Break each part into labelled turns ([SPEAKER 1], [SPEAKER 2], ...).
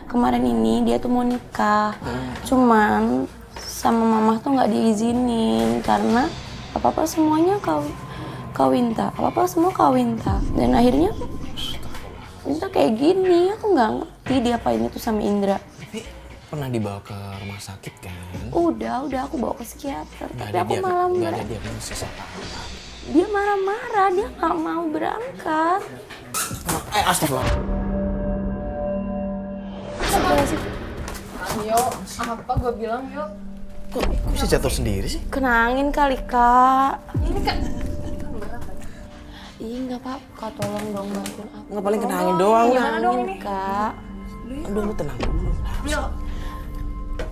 [SPEAKER 1] kemarin ini dia tuh mau nikah. Cuman sama mama tuh nggak diizinin karena apa-apa semuanya kawinta. Apa-apa semua kawinta. Dan akhirnya itu kayak gini, aku nggak ngerti diapain itu sama Indra.
[SPEAKER 2] Tapi pernah dibawa ke rumah sakit kan?
[SPEAKER 1] Udah aku bawa ke psikiater.
[SPEAKER 2] Nggak
[SPEAKER 1] Tapi
[SPEAKER 2] ada
[SPEAKER 1] aku malah
[SPEAKER 2] nggak ada diagnosis apa-apa.
[SPEAKER 1] dia marah-marah, dia nggak mau berangkat.
[SPEAKER 2] Astagfirullah.
[SPEAKER 3] Yuk, apa gue bilang yuk?
[SPEAKER 2] Kok bisa jatuh sendiri sih?
[SPEAKER 1] Kena angin kali, Kak.
[SPEAKER 3] Ini kan
[SPEAKER 1] Ih, nggak apa-apa, tolong dong bantuin aku.
[SPEAKER 2] Nggak, paling kena angin doang.
[SPEAKER 1] Gimana dong ini? Kak.
[SPEAKER 2] Udah lu tenang dulu.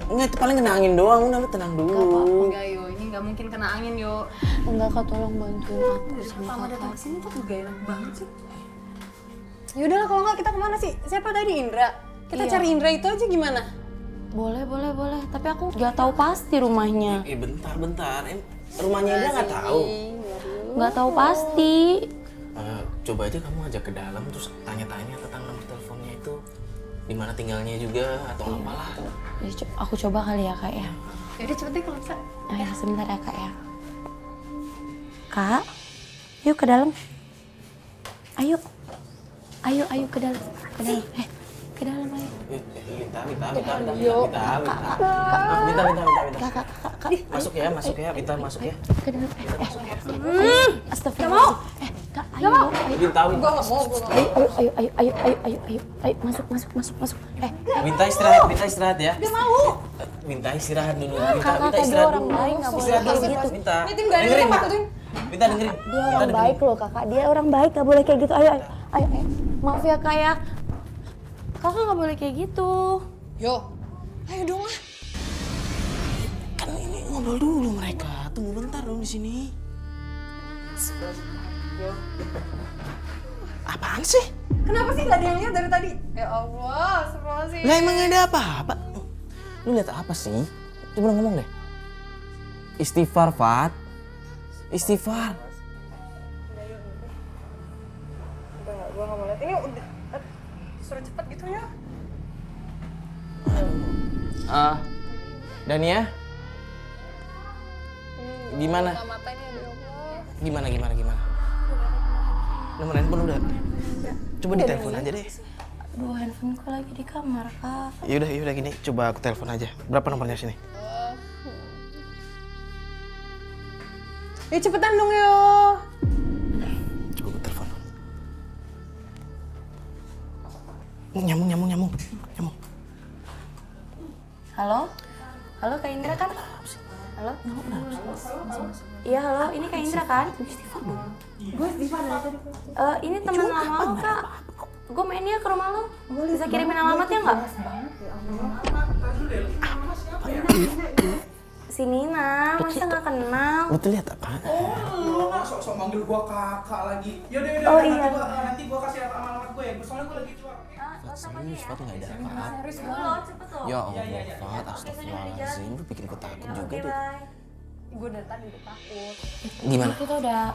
[SPEAKER 2] Nggak, itu paling kena angin doang. Udah lu tenang dulu.
[SPEAKER 3] enggak yuk, ini nggak mungkin kena angin yuk.
[SPEAKER 1] Enggak, Kak, tolong bantuin aku sama
[SPEAKER 3] Pertama datang
[SPEAKER 1] Kakak.
[SPEAKER 3] kesini tuh gak enak banget sih. Yaudahlah kalau nggak kita kemana sih? Siapa tadi Indra? Kita
[SPEAKER 1] Iya.
[SPEAKER 3] cari Indra itu aja gimana?
[SPEAKER 1] Boleh. Tapi aku nggak tahu pasti rumahnya.
[SPEAKER 2] Bentar. Rumahnya dia nggak tahu.
[SPEAKER 1] Nggak tahu pasti.
[SPEAKER 2] Coba aja kamu ajak ke dalam terus tanya-tanya tentang nomor teleponnya itu. Di mana tinggalnya juga atau apalah.
[SPEAKER 1] Ya, aku coba kali ya, Kak ya.
[SPEAKER 3] Yaudah cepet deh kalau bisa.
[SPEAKER 1] Ya, sebentar ya, Kak ya. Kak, yuk ke dalam. Ayo ke dalam. Ke dalam ayo.
[SPEAKER 2] Minta.
[SPEAKER 1] Kak.
[SPEAKER 2] Masuk ya. Minta masuk ya.
[SPEAKER 1] Ke dalam. Astagfirullah. Kak, ayo.
[SPEAKER 2] Minta.
[SPEAKER 3] Gue nggak mau.
[SPEAKER 1] Ayo, masuk.
[SPEAKER 2] Minta istirahat ya. Dia mau. Minta istirahat dulu.
[SPEAKER 1] Kakak dia orang baik, nggak boleh kayak gitu.
[SPEAKER 2] Minta.
[SPEAKER 3] Ini tim gak ada yang tuh.
[SPEAKER 2] Minta dengerin.
[SPEAKER 1] Dia orang baik loh, Kakak. Dia orang baik, nggak boleh kayak gitu. Ayo. Maaf ya, Kak ya. Kakak nggak boleh kayak gitu.
[SPEAKER 3] Yo, ayo dong lah.
[SPEAKER 2] Kan ini ngobrol dulu mereka. Tunggu bentar dong di sini. Apaan sih?
[SPEAKER 3] Kenapa sih nggak ada yang lihat dari tadi? Ya Allah, astagfirullahaladzim.
[SPEAKER 2] Lah emang ada apa-apa? Lu lihat apa sih? Coba ngomong deh. Istighfar, Fat. Istighfar.
[SPEAKER 3] Udah, gue nggak mau lihat. Ini udah, suruh cepet gitu ya.
[SPEAKER 2] Dania? Gimana?
[SPEAKER 3] Matanya ada Allah.
[SPEAKER 2] Gimana? Nomor handphone udah? Coba ditelepon aja deh.
[SPEAKER 1] Aduh, handphoneku lagi di kamar, Kak.
[SPEAKER 2] Yaudah gini, coba aku telepon aja. Berapa nomornya sini?
[SPEAKER 3] Ya cepetan dong yo.
[SPEAKER 2] Coba aku telepon. Nyamuk.
[SPEAKER 1] Halo, Kak Indra kan? Halo? Iya, halo, ini Kak Indra kan? Gue Istighfar dari tadi. Ini teman lama lo, Kak. Gue mainnya ke rumah lo. Bisa kirimin alamatnya nggak? Si Nina, masa nggak kenal?
[SPEAKER 2] Lu tuh lihat apaan?
[SPEAKER 4] Lu sok manggil gua kakak lagi. Yaudah,
[SPEAKER 1] Oh, iya.
[SPEAKER 4] nanti gua kasih alamat gue. Soalnya gua lagi keluar.
[SPEAKER 2] Serius, Fat, nggak ada apa-apa.
[SPEAKER 1] Serius banget, cepet loh.
[SPEAKER 2] Ya Allah, Fat, astagfirullahaladzim. Lu bikin gua takut juga deh.
[SPEAKER 3] Gue dari tadi udah takut.
[SPEAKER 2] Gimana?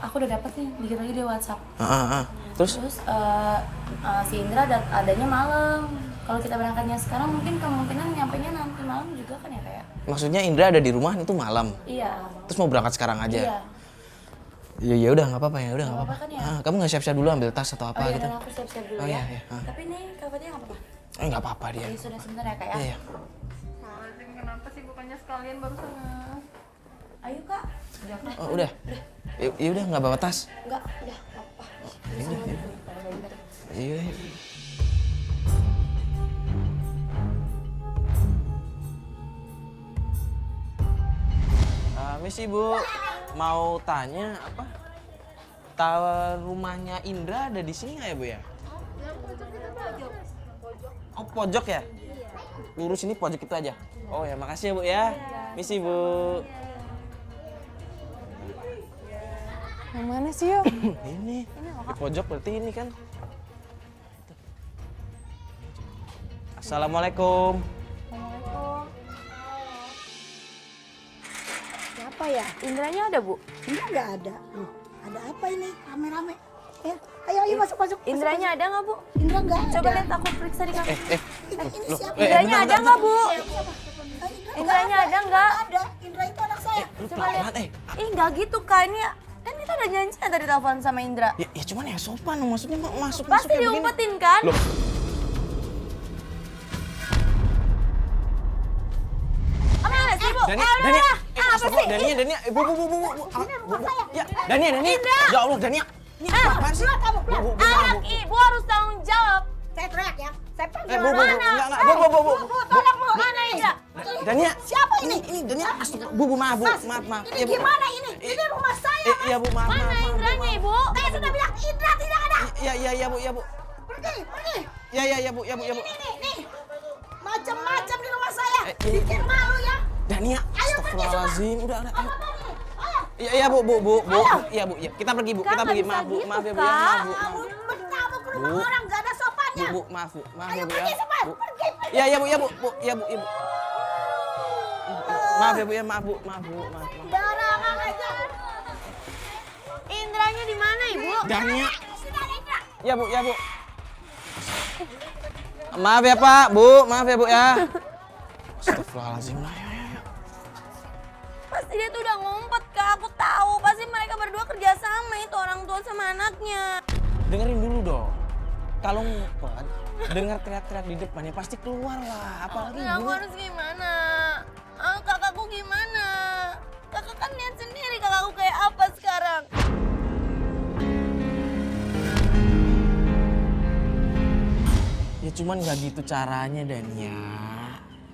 [SPEAKER 1] Aku udah dapet nih, dikit lagi di WhatsApp.
[SPEAKER 2] Terus?
[SPEAKER 1] Terus si Indra adanya malam. Kalau kita berangkatnya sekarang mungkin kemungkinan nyampainya nanti malam juga kan ya, kayak?
[SPEAKER 2] Maksudnya Indra ada di rumah itu malam?
[SPEAKER 1] Iya.
[SPEAKER 2] Terus mau berangkat sekarang aja?
[SPEAKER 1] Iya.
[SPEAKER 2] Ya udah nggak apa-apa ya, udah nggak
[SPEAKER 1] Nggak
[SPEAKER 2] apa-apa.
[SPEAKER 1] apa-apa kan ya?
[SPEAKER 2] Kamu nggak siap-siap dulu ambil tas atau apa
[SPEAKER 1] Oh iya,
[SPEAKER 2] gitu?
[SPEAKER 1] dan aku siap-siap dulu
[SPEAKER 2] Oh,
[SPEAKER 1] ya.
[SPEAKER 2] iya.
[SPEAKER 1] Tapi ini kabarnya nggak apa-apa.
[SPEAKER 2] Nggak apa-apa dia.
[SPEAKER 1] Jadi sudah sebentar ya, Kak ya?
[SPEAKER 2] Iya.
[SPEAKER 3] Kenapa sih bukannya sekalian baru sana?
[SPEAKER 1] Ayo, Kak.
[SPEAKER 2] Oh, udah. Ya udah nggak bawa tas.
[SPEAKER 1] Enggak, udah apa.
[SPEAKER 2] Iya. Misi Bu, mau tanya apa? Tahu rumahnya Indra ada di sini nggak ya Bu ya? Oh pojok ya? Lurus ini pojok itu aja. Oh ya makasih ya Bu ya. Misi Bu.
[SPEAKER 3] Yang mana sih yo?
[SPEAKER 2] Ini di pojok berarti ini kan. Assalamualaikum.
[SPEAKER 5] Siapa ya?
[SPEAKER 1] Indranya ada, Bu?
[SPEAKER 5] Ini nggak ada. Ada apa ini? Rame-rame. Ya, ayo masuk.
[SPEAKER 1] Indranya ada nggak, Bu?
[SPEAKER 5] Indra nggak ada.
[SPEAKER 1] Coba lihat aku periksa di kamar.
[SPEAKER 5] Ini siapa?
[SPEAKER 1] Indranya ada nggak, Bu? Indranya ada nggak?
[SPEAKER 5] Ada. Indra itu anak saya.
[SPEAKER 2] Lu
[SPEAKER 1] Coba lihat.
[SPEAKER 2] pelan-pelan,
[SPEAKER 1] Ih, nggak gitu, Kak. Ini kan kita udah janjian tadi telepon sama Indra.
[SPEAKER 2] Ya cuman ya sopan, maksudnya masuk
[SPEAKER 1] Pasti
[SPEAKER 2] kayak begini.
[SPEAKER 1] diumpetin kan?
[SPEAKER 2] Loh.
[SPEAKER 1] Apa sih, Bu?
[SPEAKER 2] Dania,
[SPEAKER 1] Alah,
[SPEAKER 2] Dania,
[SPEAKER 1] apa sih?
[SPEAKER 2] Dania, bu, ya, Dania, ya Allah, Dania, ini apaan sih? Bu,
[SPEAKER 1] Anak ibu harus tanggung jawab.
[SPEAKER 5] Saya teriak ya. Saya panggil
[SPEAKER 2] Bu,
[SPEAKER 5] orang.
[SPEAKER 2] enggak, bu,
[SPEAKER 5] Tolong bu.
[SPEAKER 1] Mana Indra?
[SPEAKER 2] Dania,
[SPEAKER 5] Siapa ini?
[SPEAKER 2] ini Dania, astagfirullah, bu, maaf, maaf,
[SPEAKER 5] Ini gimana ini? Ini rumah saya.
[SPEAKER 2] Iya, bu, maaf,
[SPEAKER 1] Mana Indranya, Ibu?
[SPEAKER 5] Saya sudah bilang Indra tidak ada.
[SPEAKER 2] iya, bu,
[SPEAKER 5] Pergi.
[SPEAKER 2] ya, bu,
[SPEAKER 5] Nih. Macam-macam di rumah saya.
[SPEAKER 2] iya.
[SPEAKER 5] Bikin malu ya.
[SPEAKER 2] Dania,
[SPEAKER 5] Ayo pergi semua.
[SPEAKER 2] astagfirullahaladzim, udah, ayo.
[SPEAKER 5] Apa tadi? Ayo.
[SPEAKER 2] Iya, bu, iya, bu, ya, kita pergi, bu,
[SPEAKER 1] Kak,
[SPEAKER 2] kita
[SPEAKER 1] nggak
[SPEAKER 2] pergi,
[SPEAKER 1] bisa
[SPEAKER 2] maaf, bu,
[SPEAKER 1] gitu,
[SPEAKER 2] maaf ya, bu,
[SPEAKER 1] Kak.
[SPEAKER 2] ya, maaf, bu,
[SPEAKER 5] Kamu bertamu ke rumah
[SPEAKER 2] Bu.
[SPEAKER 5] orang gak ada sopannya.
[SPEAKER 2] bu, maaf
[SPEAKER 5] Ayo
[SPEAKER 2] ya, bu,
[SPEAKER 5] pergi
[SPEAKER 2] ya,
[SPEAKER 5] semua.
[SPEAKER 2] bu.
[SPEAKER 5] Pergi.
[SPEAKER 2] Ya, bu, maaf ya, bu, ya, maaf.
[SPEAKER 5] Barangan aja.
[SPEAKER 1] Indranya di mana, Ibu?
[SPEAKER 2] Dania,
[SPEAKER 5] Sudah Indra.
[SPEAKER 2] ya, bu. Maaf ya, Pak, Bu, maaf ya, Bu, ya. Astagfirullahaladzim, ya.
[SPEAKER 1] Pasti dia tuh udah ngumpet, Kak. Aku tahu. Pasti mereka berdua kerja sama itu orang tua sama anaknya.
[SPEAKER 2] Dengerin dulu dong. Kalau ngumpet, dengar teriak-teriak di depan ya pasti keluar lah. Apalagi
[SPEAKER 1] Aku
[SPEAKER 2] gue.
[SPEAKER 1] harus gimana? Kakakku gimana? Kakak kan lihat sendiri kakakku kayak apa sekarang.
[SPEAKER 2] Ya cuman gak gitu caranya, Dania.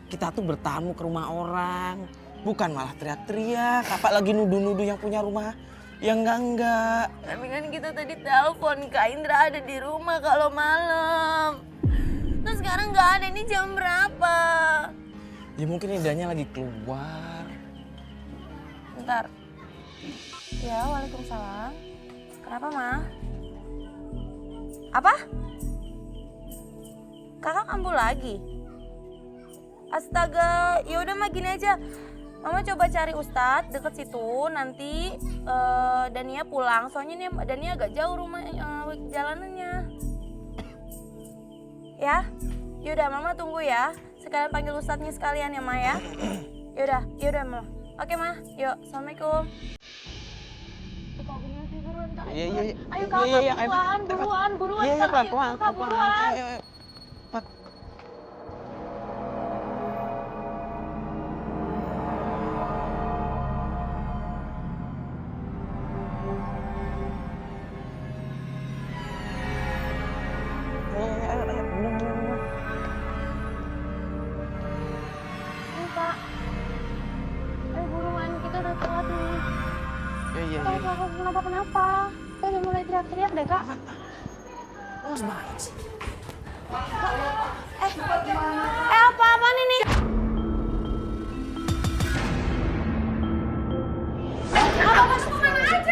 [SPEAKER 2] Kita tuh bertamu ke rumah orang. Bukan malah teriak-teriak. Apalagi nuduh-nuduh yang punya rumah. Ya enggak.
[SPEAKER 1] Tapi kan kita tadi telepon Kak Indra ada di rumah kalau malam. Terus sekarang nggak ada, ini jam berapa?
[SPEAKER 2] Ya mungkin Indahnya lagi keluar.
[SPEAKER 1] Bentar. Ya, waalaikumsalam. Kenapa, Ma? Apa? Kakak kambuh lagi? Astaga, ya udah mah gini aja. Mama coba cari Ustadz deket situ, nanti Dania pulang. Soalnya nih Dania agak jauh rumah jalanannya. Ya, yaudah Mama tunggu ya. Sekalian panggil Ustadznya sekalian ya, Ma ya. Yaudah Mama. Oke, Ma. Yuk, Assalamualaikum.
[SPEAKER 2] Iya.
[SPEAKER 1] Ayo kakak, buruan.
[SPEAKER 2] Iya,
[SPEAKER 1] Kakak,
[SPEAKER 2] pelan-pelan.
[SPEAKER 1] kakak, buruan.
[SPEAKER 2] Ayo.
[SPEAKER 1] Ayo, Kak. Ayo buruan, kita udah telat nih.
[SPEAKER 2] Iya.
[SPEAKER 1] Kakak kenapa? Kita udah mulai teriak-teriak deh, Kak.
[SPEAKER 2] Mas banget sih.
[SPEAKER 1] Apa-apaan ini?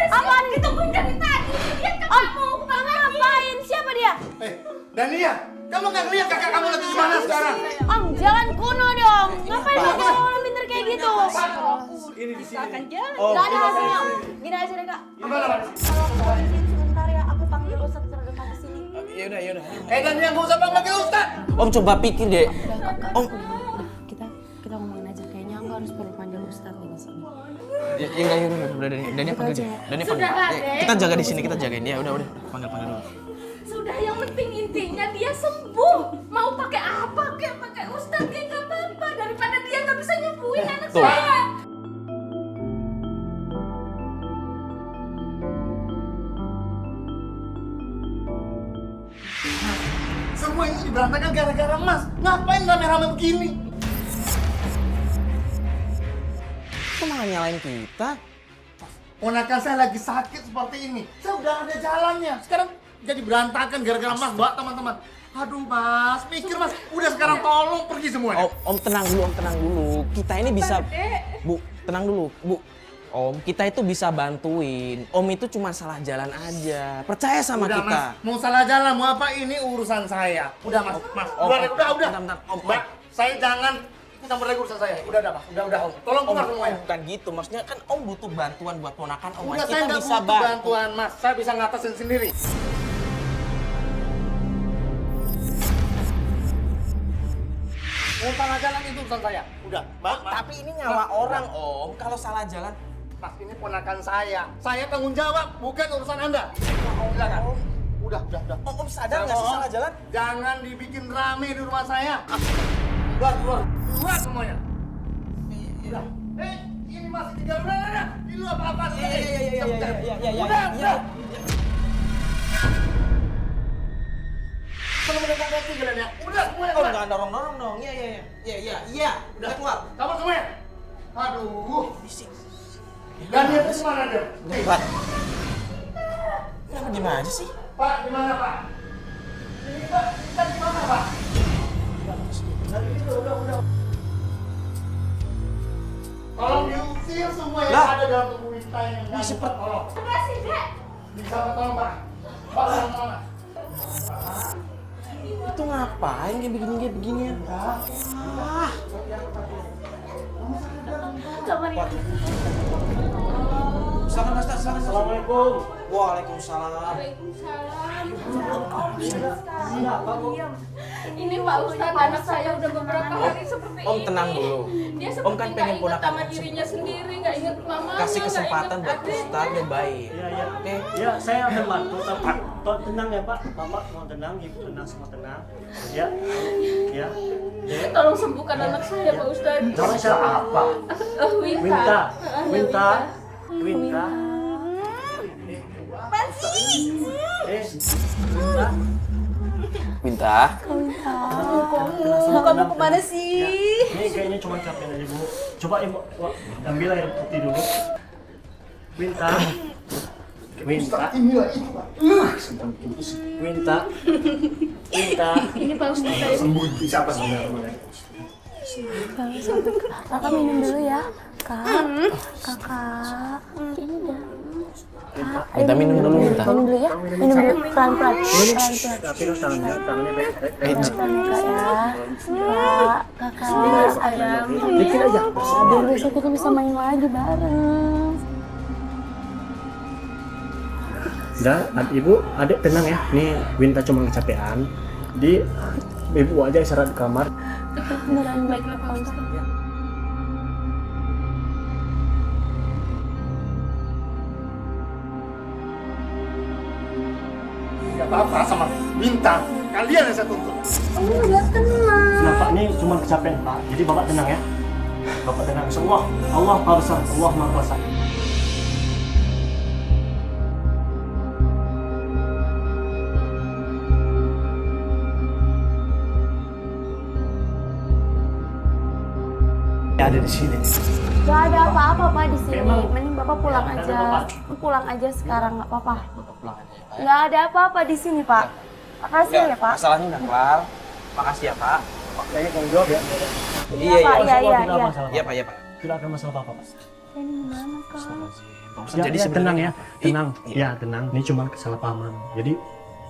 [SPEAKER 1] Apaan? Ditungguin dari tadi. Dia ketemu. Kamu ngapain? Siapa dia?
[SPEAKER 4] Dania, kamu nggak ngeliat kakak kamu lagi di mana sekarang?
[SPEAKER 1] Om, jangan kuno dong. Ngapain pakai orang pinter kayak gitu?
[SPEAKER 4] Ini di sini.
[SPEAKER 1] Gak ada hasilnya. Gini aja deh, Kak.
[SPEAKER 4] Gimana?
[SPEAKER 1] Kalau izin sebentar ya, aku panggil Ustadz terdekat di sini.
[SPEAKER 2] Yaudah.
[SPEAKER 4] Dania, nggak usah panggil Ustaz.
[SPEAKER 2] Om coba pikir deh. Om.
[SPEAKER 1] Kita ngomongin aja, kayaknya aku harus perlu panggil Ustadz di sini.
[SPEAKER 2] Ya udah Dania panggil dia. Dania panggil. Kita jaga di sini, kita jagain dia. Udah. Panggil dulu.
[SPEAKER 6] Sudah, yang penting intinya dia sembuh. Mau pakai apa kayak pakai Ustadz kayak gak apa-apa daripada dia nggak bisa nyembuhin anak
[SPEAKER 2] Tuh.
[SPEAKER 6] saya.
[SPEAKER 4] Semua ini berantakan gara-gara Mas. Ngapain rame-rame begini?
[SPEAKER 2] Kok malah nyalain kita?
[SPEAKER 4] Ponakan saya lagi sakit seperti ini. Saya udah ada jalannya. Sekarang jadi berantakan gara-gara Mas, Mbak, teman-teman. Aduh, Mas, mikir Mas. Udah sekarang tolong pergi semuanya.
[SPEAKER 2] Om tenang dulu. Kita ini bisa. Bu, tenang dulu, Bu. Om, kita itu bisa bantuin. Om itu cuma salah jalan aja. Percaya sama
[SPEAKER 4] Udah,
[SPEAKER 2] kita.
[SPEAKER 4] Mas, mau salah jalan, mau apa, ini urusan saya. Udah, Mas. Udah.
[SPEAKER 2] Bentar, Om.
[SPEAKER 4] Mbak, saya jangan campur lagi urusan saya. Udah, Mas. Udah, Om. Tolong keluar semuanya.
[SPEAKER 2] Bukan gitu, maksudnya kan Om butuh bantuan buat ponakan Om.
[SPEAKER 4] Udah,
[SPEAKER 2] Kita
[SPEAKER 4] saya nggak
[SPEAKER 2] bisa
[SPEAKER 4] butuh bantuan, Mas. Saya bisa ngatasin sendiri. salah jalan itu urusan saya. Udah, Mbak.
[SPEAKER 2] Tapi ini nyawa orang, Om. Kalau salah jalan,
[SPEAKER 4] Mas, ini ponakan saya. Saya tanggung jawab, bukan urusan Anda. Silakan. Udah.
[SPEAKER 2] Om sadar nggak sih salah jalan?
[SPEAKER 4] Jangan dibikin rame di rumah saya. Keluar semuanya. Udah. Ini masih 3 bulan ada. Di luar apa-apa.
[SPEAKER 2] Iya.
[SPEAKER 4] Udah. Kalau mendekat nanti kalian ya. Udah semuanya.
[SPEAKER 2] Oh, jangan dorong-dorong dong. Iya. Udah keluar.
[SPEAKER 4] Kamu semuanya. Aduh. Dan dia itu mana dia?
[SPEAKER 2] Pak. Kenapa gimana aja sih?
[SPEAKER 4] Pak, di mana Pak? Ini Pak, kita di mana Pak? Udah. Tolong diusir semua yang ada dalam tubuh Winta yang
[SPEAKER 2] seperti-
[SPEAKER 4] tolong.
[SPEAKER 6] Udah sih, Dek.
[SPEAKER 4] Bisa tolong Pak. Pak, tolong.
[SPEAKER 2] Itu ngapain kayak beginian? Silakan Mas, silakan. Assalamualaikum. Waalaikumsalam.
[SPEAKER 6] Ini Pak Ustadz, anak saya udah beberapa hari seperti ini.
[SPEAKER 2] Om tenang dulu.
[SPEAKER 6] Dia seperti
[SPEAKER 2] Om kan pengen
[SPEAKER 6] nggak ingat
[SPEAKER 2] ponakan
[SPEAKER 6] sama
[SPEAKER 2] Om.
[SPEAKER 6] dirinya sendiri, nggak ingat mamanya,
[SPEAKER 2] Kasih
[SPEAKER 6] nggak
[SPEAKER 2] kesempatan
[SPEAKER 6] ingat
[SPEAKER 2] buat
[SPEAKER 6] adiknya.
[SPEAKER 2] Ustadz yang baik.
[SPEAKER 7] Iya.
[SPEAKER 2] Oke.
[SPEAKER 7] Ya, saya akan bantu. Pak, tenang ya Pak. Bapak mau tenang, Ibu tenang, semua tenang. Ya.
[SPEAKER 6] Tolong sembuhkan anak saya, Pak Ustadz.
[SPEAKER 7] Namanya siapa?
[SPEAKER 6] Winta.
[SPEAKER 7] Winta. Winta.
[SPEAKER 2] Minta.
[SPEAKER 3] Kamu kemana sih?
[SPEAKER 7] Ini kayaknya cuma capek aja Bu. Coba Ibu ambil air putih dulu. Winta. Winta.
[SPEAKER 6] Ini Pak Ustadz.
[SPEAKER 4] Siapa sebenarnya?
[SPEAKER 1] Kakak minum dulu ya. Kakak.
[SPEAKER 2] Minta minum dulu, Minta.
[SPEAKER 1] Minum dulu ya. Minum dulu pelan-pelan.
[SPEAKER 7] Tapi harus tangannya baik.
[SPEAKER 1] Pelan-pelan ya. Kakak.
[SPEAKER 7] Dikit aja.
[SPEAKER 1] Biar besok kita bisa main lagi bareng.
[SPEAKER 7] Udah, Ibu, Adik tenang ya. Nih Winta cuma kecapean. Ibu aja istirahat di kamar.
[SPEAKER 1] Beneran baiklah Pak Ustadz.
[SPEAKER 4] Gak apa-apa sama Winta. Kalian yang saya tuntut.
[SPEAKER 7] Kenapa ini cuma kecapean Pak? Jadi Bapak tenang ya. Bapak tenang. Semua Allah Maha Besar, Allah Maha Kuasa.
[SPEAKER 2] Ada di sini.
[SPEAKER 1] Gak ada apa-apa Pak di sini.
[SPEAKER 7] Emang?
[SPEAKER 1] Mending Bapak pulang
[SPEAKER 7] Nggak ada
[SPEAKER 1] aja.
[SPEAKER 7] apa-apa.
[SPEAKER 1] Pulang aja sekarang nggak apa-apa.
[SPEAKER 2] Pulang aja.
[SPEAKER 1] Nggak ada apa-apa di sini Pak. Makasih ya Pak.
[SPEAKER 2] Masalahnya udah kelar. Makasih ya Pak.
[SPEAKER 7] Saya tanggung jawab ya.
[SPEAKER 1] Iya Pak. Iya.
[SPEAKER 2] Iya Pak, iya Pak.
[SPEAKER 7] Tidak ada masalah apa-apa Pak.
[SPEAKER 1] Ini gimana Kak?
[SPEAKER 2] Pak Ustadz,
[SPEAKER 7] Ya,
[SPEAKER 2] jadi
[SPEAKER 7] ya,
[SPEAKER 2] sebenarnya
[SPEAKER 7] tenang ya, tenang.
[SPEAKER 2] Iya.
[SPEAKER 7] Ya tenang. Ini cuma kesalahpahaman. Jadi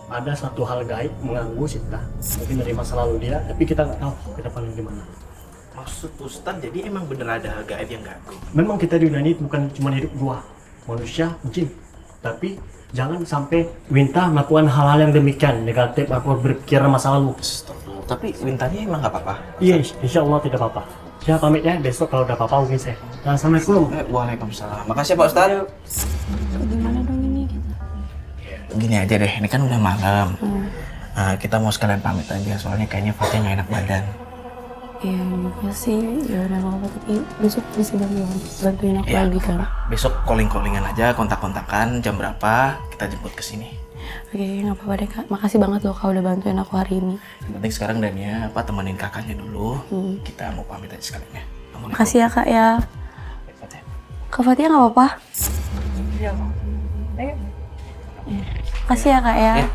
[SPEAKER 7] ada satu hal gaib mengganggu Sinta. Mungkin dari masa lalu dia, tapi kita nggak tahu ke depannya gimana.
[SPEAKER 2] Maksud Ustadz, jadi emang bener ada hal gaib yang ganggu.
[SPEAKER 7] Memang kita di dunia ini bukan cuma hidup dua, manusia, jin. Tapi jangan sampai Winta melakukan hal-hal yang demikian negatif atau berpikiran masa lalu.
[SPEAKER 2] Astagfirullah. Tapi Wintanya emang nggak apa-apa.
[SPEAKER 7] Iya, insya Allah tidak apa-apa. Saya pamit ya, besok kalau udah apa-apa hubungi saya. Assalamualaikum.
[SPEAKER 2] Waalaikumsalam. Makasih ya Pak Ustadz.
[SPEAKER 1] Gimana dong ini?
[SPEAKER 2] Gini aja deh, ini kan udah malam. Kita mau sekalian pamit aja, soalnya kayaknya Fatih nggak enak badan.
[SPEAKER 1] Iya juga sih. Ya udah nggak apa-apa. Tapi besok bisa bantuin aku
[SPEAKER 2] Iya.
[SPEAKER 1] lagi kan?
[SPEAKER 2] Besok calling-callingan aja, kontak-kontakan, jam berapa kita jemput ke sini.
[SPEAKER 1] Oke, nggak apa-apa deh Kak. Makasih banget loh Kak udah bantuin aku hari ini.
[SPEAKER 2] Yang penting sekarang Dania, Pak temenin kakaknya dulu. Kita mau pamit aja sekalian ya. Assalamualaikum.
[SPEAKER 1] Makasih ya Kak ya.
[SPEAKER 2] Fatih.
[SPEAKER 1] Kak Fatia nggak apa-apa?
[SPEAKER 3] Iya, Pak. Ayo.
[SPEAKER 1] Makasih ya Kak ya.
[SPEAKER 2] Ya.